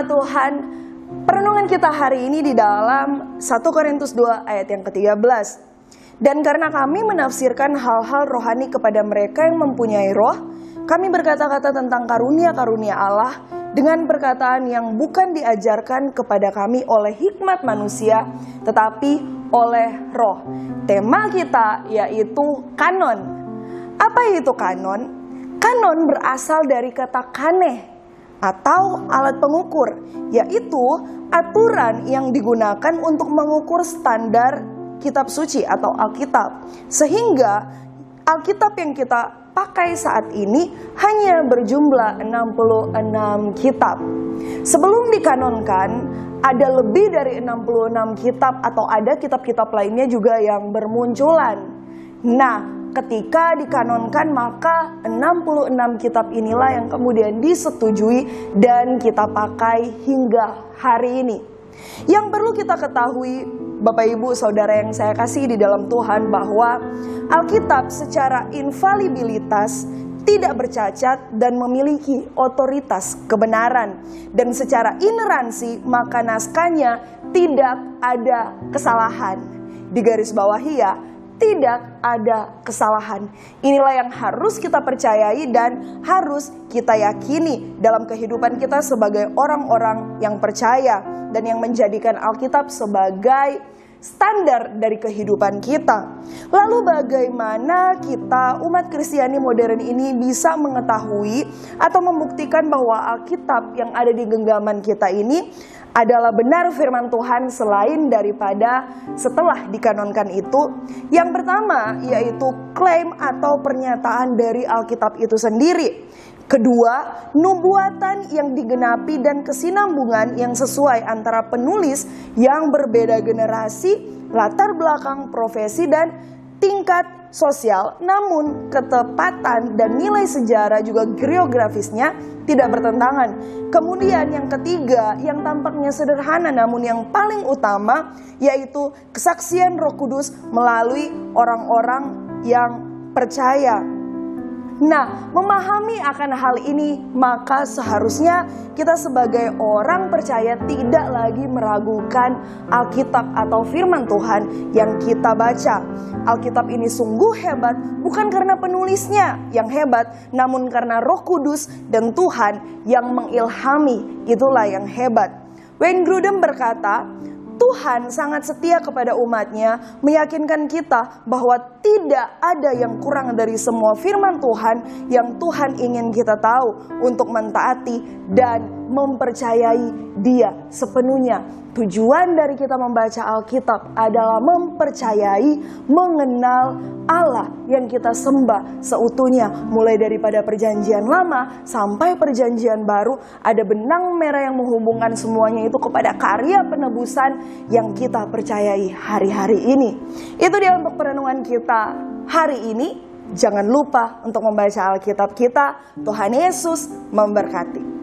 Jemaat Tuhan, perenungan kita hari ini di dalam 1 Korintus 2 ayat yang ke-13. Dan karena kami menafsirkan hal-hal rohani kepada mereka yang mempunyai roh, kami berkata-kata tentang karunia-karunia Allah dengan perkataan yang bukan diajarkan kepada kami oleh hikmat manusia, tetapi oleh roh. Tema kita yaitu kanon. Apa itu kanon? Kanon berasal dari kata kaneh atau alat pengukur, yaitu aturan yang digunakan untuk mengukur standar kitab suci atau Alkitab. Sehingga Alkitab yang kita pakai saat ini hanya berjumlah 66 kitab. Sebelum dikanonkan, ada lebih dari 66 kitab atau ada kitab-kitab lainnya juga yang bermunculan. Nah, ketika dikanonkan maka 66 kitab inilah yang kemudian disetujui dan kita pakai hingga hari ini. Yang perlu kita ketahui, Bapak Ibu Saudara yang saya kasih di dalam Tuhan, bahwa Alkitab secara infalibilitas tidak bercacat dan memiliki otoritas kebenaran. Dan secara ineransi maka naskahnya tidak ada kesalahan. Digarisbawahi ya, tidak ada kesalahan. Inilah yang harus kita percayai dan harus kita yakini dalam kehidupan kita sebagai orang-orang yang percaya dan yang menjadikan Alkitab sebagai standar dari kehidupan kita. Lalu bagaimana kita umat Kristiani modern ini bisa mengetahui atau membuktikan bahwa Alkitab yang ada di genggaman kita ini adalah benar firman Tuhan selain daripada setelah dikanonkan itu? Yang pertama yaitu klaim atau pernyataan dari Alkitab itu sendiri. Kedua, nubuatan yang digenapi dan kesinambungan yang sesuai antara penulis yang berbeda generasi, latar belakang profesi dan tingkat sosial, namun ketepatan dan nilai sejarah juga geografisnya tidak bertentangan. Kemudian yang ketiga, yang tampaknya sederhana namun yang paling utama, yaitu kesaksian Roh Kudus melalui orang-orang yang percaya. Nah, memahami akan hal ini, maka seharusnya kita sebagai orang percaya tidak lagi meragukan Alkitab atau firman Tuhan yang kita baca. Alkitab ini sungguh hebat, bukan karena penulisnya yang hebat, namun karena Roh Kudus dan Tuhan yang mengilhami, itulah yang hebat. Wayne Grudem berkata, Tuhan sangat setia kepada umatnya, meyakinkan kita bahwa tidak ada yang kurang dari semua firman Tuhan yang Tuhan ingin kita tahu untuk mentaati dan mempercayai Dia sepenuhnya. Tujuan dari kita membaca Alkitab adalah mempercayai, mengenal Allah yang kita sembah seutuhnya. Mulai daripada perjanjian lama sampai perjanjian baru, ada benang merah yang menghubungkan semuanya itu kepada karya penebusan yang kita percayai hari-hari ini. Itu dia untuk perenungan kita hari ini. Jangan lupa untuk membaca Alkitab kita. Tuhan Yesus memberkati.